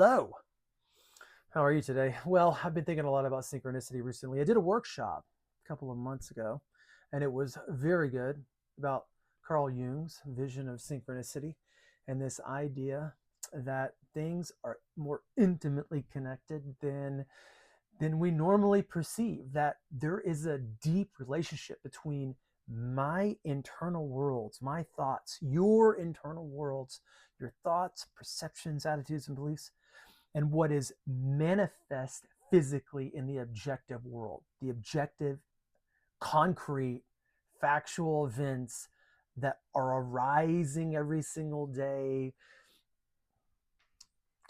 Hello. How are you today? Well, I've been thinking a lot about synchronicity recently. I did a workshop a couple of months ago, and it was very good about Carl Jung's vision of synchronicity and this idea that things are more intimately connected than we normally perceive, that there is a deep relationship between my internal worlds, my thoughts, your internal worlds, your thoughts, perceptions, attitudes, and beliefs, and what is manifest physically in the objective world, the objective, concrete, factual events that are arising every single day,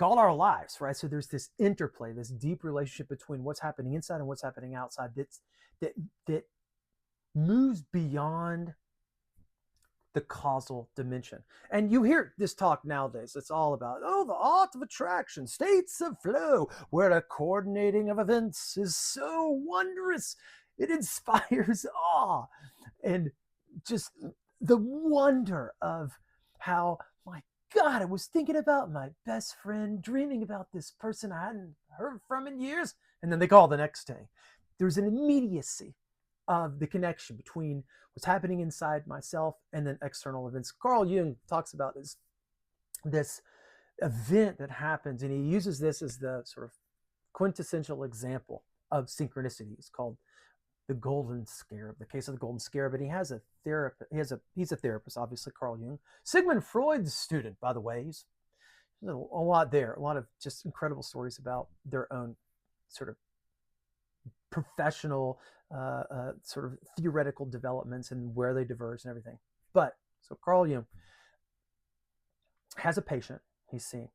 all our lives, right? So there's this interplay, this deep relationship between what's happening inside and what's happening outside that that moves beyond the causal dimension. And you hear this talk nowadays. It's all about, oh, the art of attraction, states of flow, where the coordinating of events is so wondrous. It inspires awe and just the wonder of how, my God, I was thinking about my best friend, dreaming about this person I hadn't heard from in years. And then they call the next day. There's an immediacy of the connection between what's happening inside myself and then external events. Carl Jung talks about this event that happens, and he uses this as the sort of quintessential example of synchronicity. It's called the golden scarab, the case of the golden scarab. And he has a therapist. He's a therapist, obviously, Carl Jung. Sigmund Freud's student, by the way. He's a lot there, a lot of just incredible stories about their own sort of professional sort of theoretical developments and where they diverge and everything. But so Carl Jung has a patient he's seeing,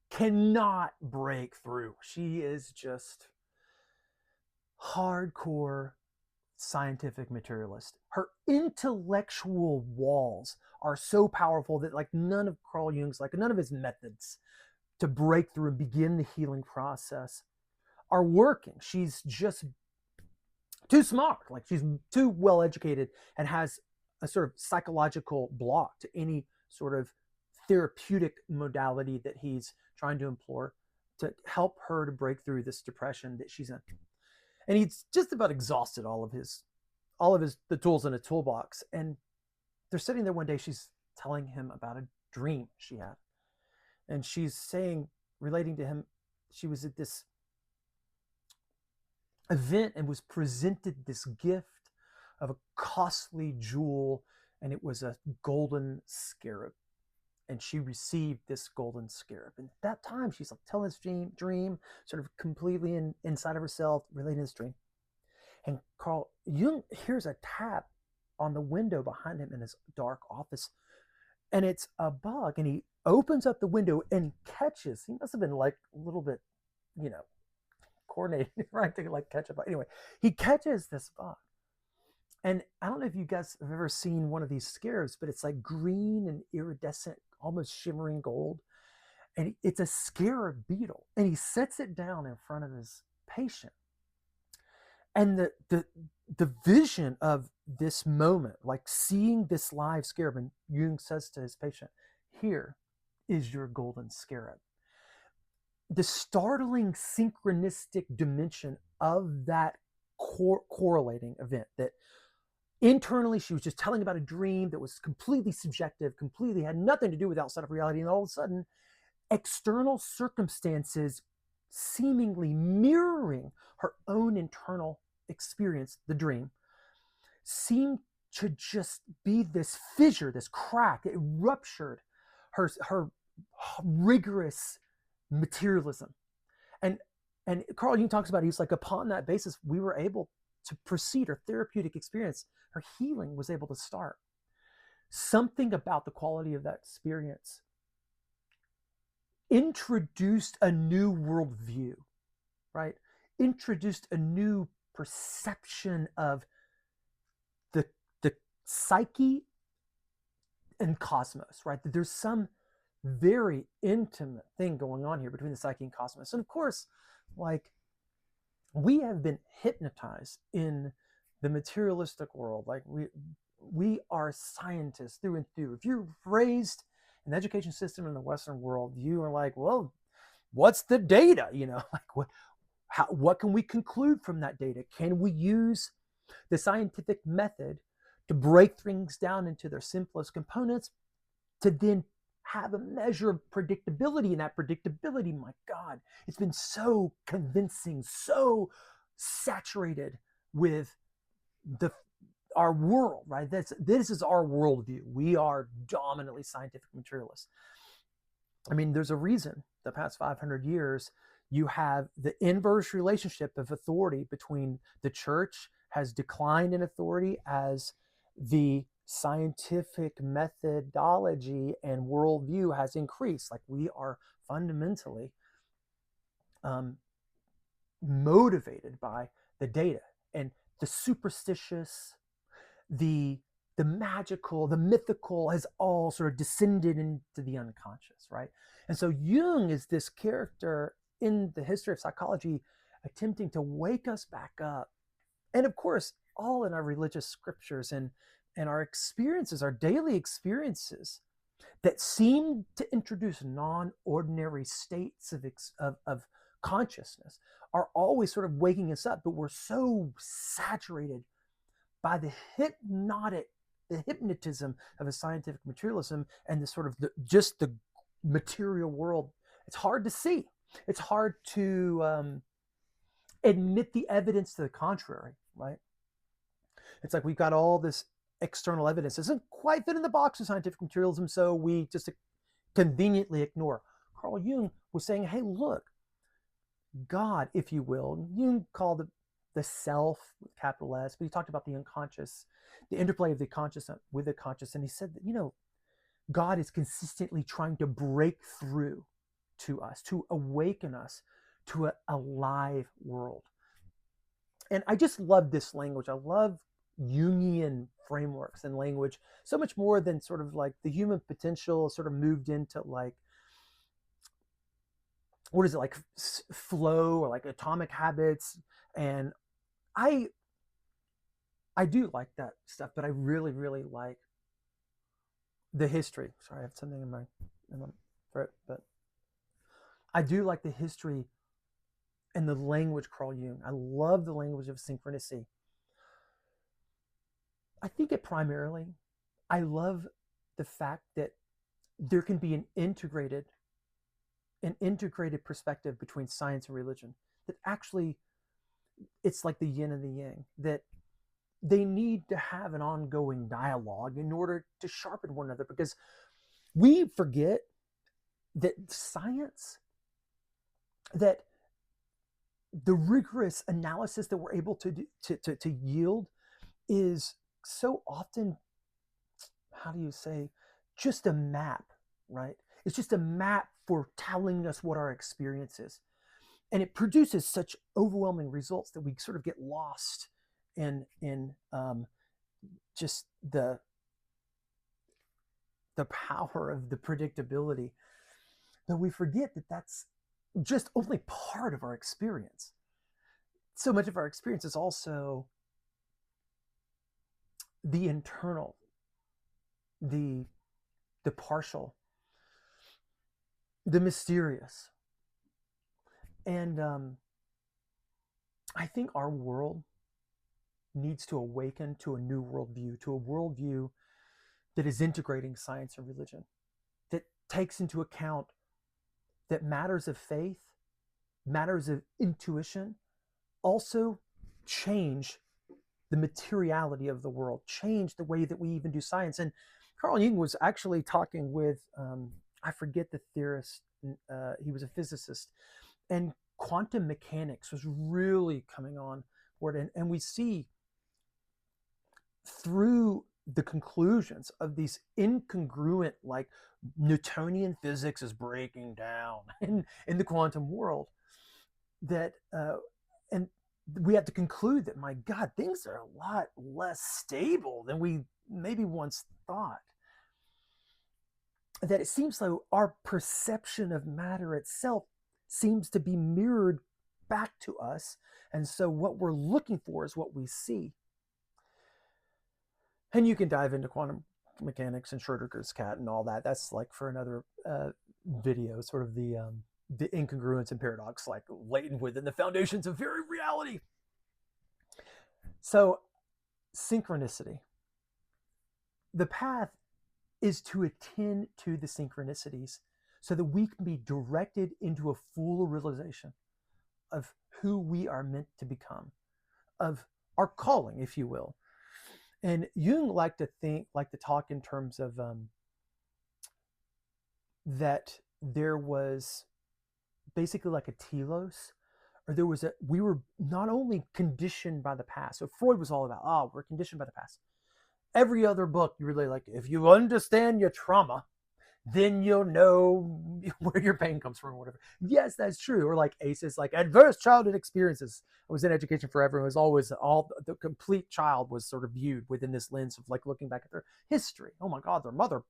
cannot break through. She is just hardcore scientific materialist. Her intellectual walls are so powerful that like none of Carl Jung's, like none of his methods to break through and begin the healing process are working. She's just too smart, like she's too well educated and has a sort of psychological block to any sort of therapeutic modality that he's trying to implore to help her to break through this depression that she's in. And he's just about exhausted all of his the tools in a toolbox. And they're sitting there one day. She's telling him about a dream she had, and she's saying, relating to him, she was at this event and was presented this gift of a costly jewel, and it was a golden scarab. And she received this golden scarab. And at that time, she's like telling this dream, sort of completely inside of herself, relating this dream. And Carl Jung hears a tap on the window behind him in his dark office. And it's a bug. And he opens up the window and catches, he must have been like a little bit, you know, coordinated, right? To like catch a bug. Anyway, he catches this bug. And I don't know if you guys have ever seen one of these scarabs, but it's like green and iridescent, almost shimmering gold. And it's a scarab beetle. And he sets it down in front of his patient. And the vision of this moment, like seeing this live scarab, and Jung says to his patient, here is your golden scarab. The startling synchronistic dimension of that correlating event, that internally she was just telling about a dream that was completely subjective, completely had nothing to do with outside of reality, and all of a sudden external circumstances seemingly mirroring her own internal experience, the dream, seemed to just be this fissure, this crack. It ruptured her rigorous materialism. And Carl Jung talks about, he's like, upon that basis, we were able to proceed. Her therapeutic experience, her healing was able to start. Something about the quality of that experience introduced a new worldview, right? Introduced a new perception of the psyche and cosmos, right? That there's some very intimate thing going on here between the psyche and cosmos. And of course, like, we have been hypnotized in the materialistic world. Like we are scientists through and through. If you're raised in the education system in the Western world, you are like, well, what's the data? Like what can we conclude from that data? Can we use the scientific method to break things down into their simplest components to then have a measure of predictability? And that predictability, my God, it's been so convincing, so saturated with the our world, right? This is our worldview. We are dominantly scientific materialists. I mean, there's a reason the past 500 years you have the inverse relationship of authority between the church has declined in authority as the scientific methodology and worldview has increased. Like we are fundamentally um, motivated by the data, and the superstitious, the magical, the mythical has all sort of descended into the unconscious, right? And so Jung is this character in the history of psychology attempting to wake us back up. And of course, all in our religious scriptures and our experiences, our daily experiences that seem to introduce non-ordinary states of consciousness are always sort of waking us up, but we're so saturated by the hypnotism of a scientific materialism and the sort of just the material world. It's hard to see. It's hard to admit the evidence to the contrary, right? It's like we've got all this external evidence. It doesn't quite fit in the box of scientific materialism, so we just conveniently ignore. Carl Jung was saying, hey, look, God, if you will, Jung called it the self with capital S, but he talked about the unconscious, the interplay of the conscious with the conscious. And he said that, God is consistently trying to break through to us, to awaken us to a live world. And I just love this language. I love Jungian frameworks and language so much more than sort of like the human potential sort of moved into like, what is it, like flow or like atomic habits. And I do like that stuff, but I really, really like the history. Sorry, I have something in my throat, but I do like the history and the language Carl Jung. I love the language of synchronicity. I think it primarily, I love the fact that there can be an integrated perspective between science and religion. That actually, it's like the yin and the yang. That they need to have an ongoing dialogue in order to sharpen one another, because we forget that science, that the rigorous analysis that we're able to yield is so often, how do you say, just a map, right? It's just a map for telling us what our experience is. And it produces such overwhelming results that we sort of get lost in just the power of the predictability, that we forget that that's just only part of our experience. So much of our experience is also the internal, the partial, the mysterious. And I think our world needs to awaken to a new worldview, to a worldview that is integrating science and religion, that takes into account that matters of faith, matters of intuition, also change the materiality of the world, change the way that we even do science. And Carl Jung was actually talking with, I forget the theorist, he was a physicist, and quantum mechanics was really coming on board. And we see through the conclusions of these incongruent, like Newtonian physics is breaking down in the quantum world, that and we have to conclude that, my God, things are a lot less stable than we maybe once thought. That it seems like our perception of matter itself seems to be mirrored back to us. And so what we're looking for is what we see. And you can dive into quantum mechanics and Schrodinger's cat and all that. That's like for another video, sort of the the incongruence and paradox like latent within the foundations of very reality. So synchronicity, the path is to attend to the synchronicities so that we can be directed into a full realization of who we are meant to become, of our calling, if you will. And Jung liked to talk in terms of that there was basically like a telos, or we were not only conditioned by the past. So Freud was all about, oh, we're conditioned by the past. Every other book, you really like, if you understand your trauma, then you'll know where your pain comes from or whatever. Yes, that's true. Or like ACEs, like adverse childhood experiences. I was in education forever. It was always all the complete child was sort of viewed within this lens of like looking back at their history. Oh my God, their mother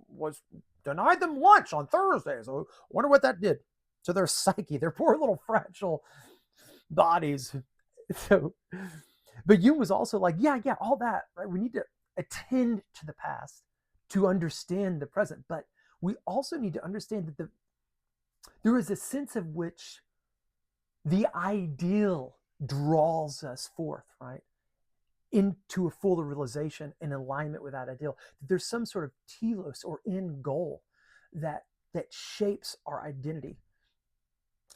was denied them lunch on Thursdays. So I wonder what that did to their psyche, their poor little fragile bodies. So, but Jung was also like, yeah, all that, right? We need to attend to the past to understand the present, but we also need to understand that there is a sense of which the ideal draws us forth, right, into a fuller realization in alignment with that ideal. There's some sort of telos or end goal that shapes our identity,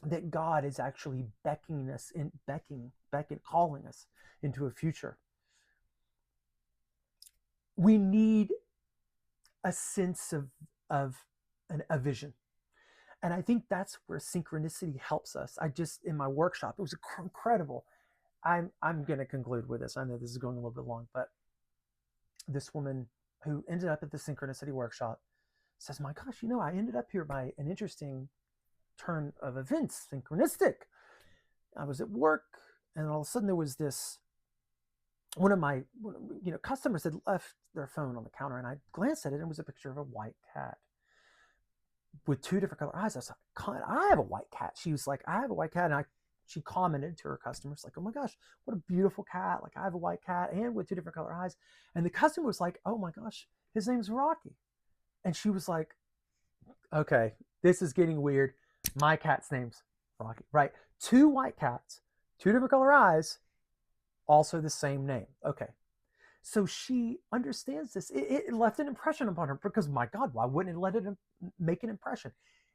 that God is actually beckoning us in, calling us into a future. We need a sense of a vision. And I think that's where synchronicity helps us. In my workshop, it was incredible. I'm going to conclude with this. I know this is going a little bit long, but this woman who ended up at the synchronicity workshop says, my gosh, I ended up here by an interesting turn of events, synchronistic. I was at work, and all of a sudden there was this, one of my customers had left their phone on the counter, and I glanced at it, and it was a picture of a white cat with two different color eyes. I was like, I have a white cat. She was like, I have a white cat. And she commented to her customers like, oh my gosh, what a beautiful cat. Like, I have a white cat and with two different color eyes. And the customer was like, oh my gosh, his name's Rocky. And she was like, okay, this is getting weird. My cat's name's Rocky, right? Two white cats, two different color eyes, also the same name. Okay. So she understands this. It left an impression upon her because, my God, why wouldn't it let it make an impression?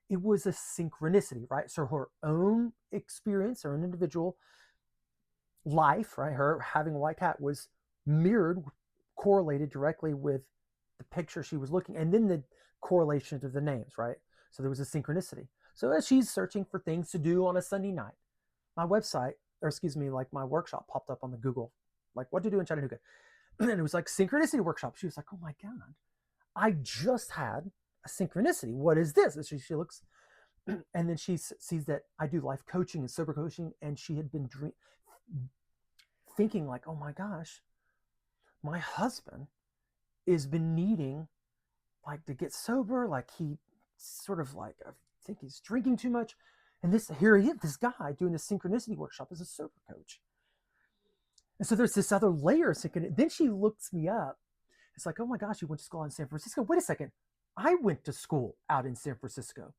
It was a synchronicity, right? So her own experience, her own individual life, right? Her having a white cat was mirrored, correlated directly with the picture she was looking, and then the correlation to the names, right? So there was a synchronicity. So as she's searching for things to do on a Sunday night, my website, or excuse me, like my workshop popped up on the Google, like what to do in Chattanooga. And it was like synchronicity workshop. She was like, oh my God, I just had a synchronicity. What is this? And she looks, and then she sees that I do life coaching and sober coaching. And she had been thinking like, oh my gosh, my husband has been needing like to get sober. Like he sort of like, I think he's drinking too much. And this guy doing the synchronicity workshop as a sober coach. And so there's this other layer of synchronicity. Then she looks me up. It's like, oh my gosh, you went to school in San Francisco. Wait a second. I went to school out in San Francisco.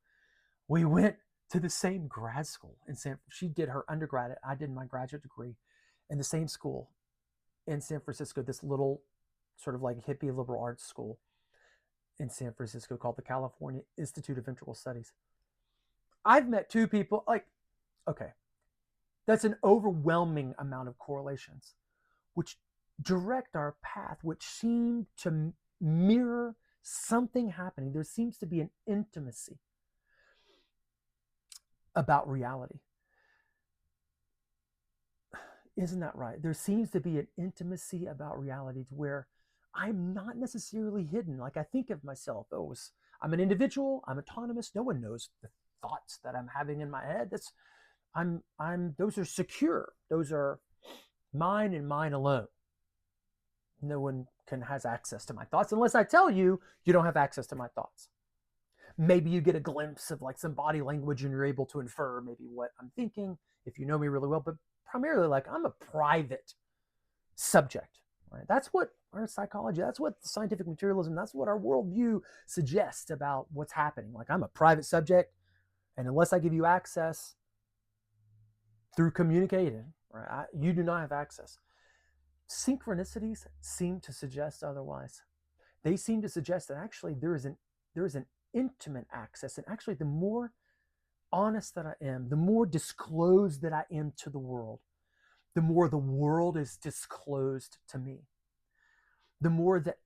We went to the same grad school in she did her undergrad. I did my graduate degree in the same school in San Francisco, this little sort of like hippie liberal arts school in San Francisco called the California Institute of Integral Studies. I've met two people, like, okay, that's an overwhelming amount of correlations, which direct our path, which seem to mirror something happening. There seems to be an intimacy about reality. Isn't that right? There seems to be an intimacy about reality to where I'm not necessarily hidden. Like I think of myself, I'm an individual, I'm autonomous. No one knows the thoughts that I'm having in my head. Those are secure. Those are mine and mine alone. No one has access to my thoughts unless I tell you don't have access to my thoughts. Maybe you get a glimpse of like some body language and you're able to infer maybe what I'm thinking if you know me really well, but primarily like I'm a private subject, right? That's what our psychology, that's what scientific materialism, that's what our worldview suggests about what's happening. Like I'm a private subject And unless I give you access through communicating, right, you do not have access. Synchronicities seem to suggest otherwise. They seem to suggest that actually there is an intimate access, and actually the more honest that I am, the more disclosed that I am to the world, the more the world is disclosed to me, the more that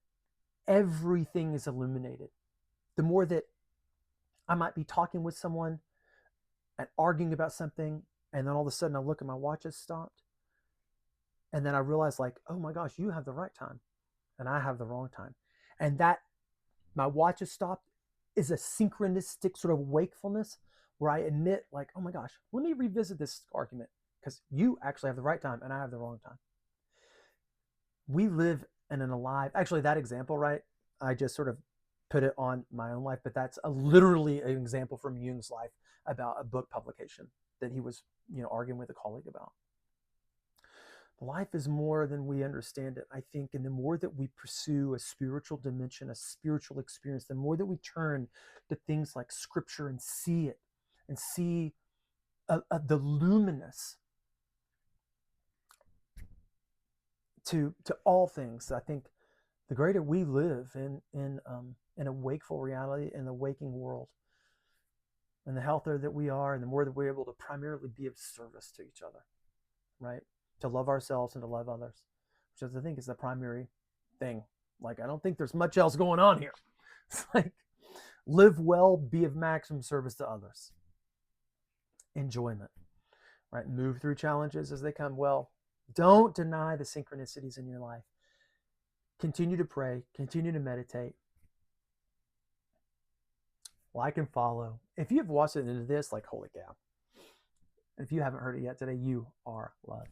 everything is illuminated, the more that I might be talking with someone and arguing about something, and then all of a sudden I look at my watch has stopped, and then I realize, like, oh my gosh, you have the right time and I have the wrong time. And that my watch has stopped is a synchronistic sort of wakefulness where I admit, like, oh my gosh, let me revisit this argument because you actually have the right time and I have the wrong time. We live in an alive, actually, that example, right? I just sort of put it on my own life, but that's literally an example from Jung's life about a book publication that he was, arguing with a colleague about. Life is more than we understand it, I think. And the more that we pursue a spiritual dimension, a spiritual experience, the more that we turn to things like scripture and see it and see the luminous to all things, I think the greater we live in a wakeful reality, in the waking world, and the healthier that we are, and the more that we're able to primarily be of service to each other, right? To love ourselves and to love others, which I think is the primary thing. Like, I don't think there's much else going on here. It's like, live well, be of maximum service to others. Enjoyment, right? Move through challenges as they come. Well, don't deny the synchronicities in your life. Continue to pray, continue to meditate, like and follow. If you've watched it into this, like, holy cow. If you haven't heard it yet today, you are loved.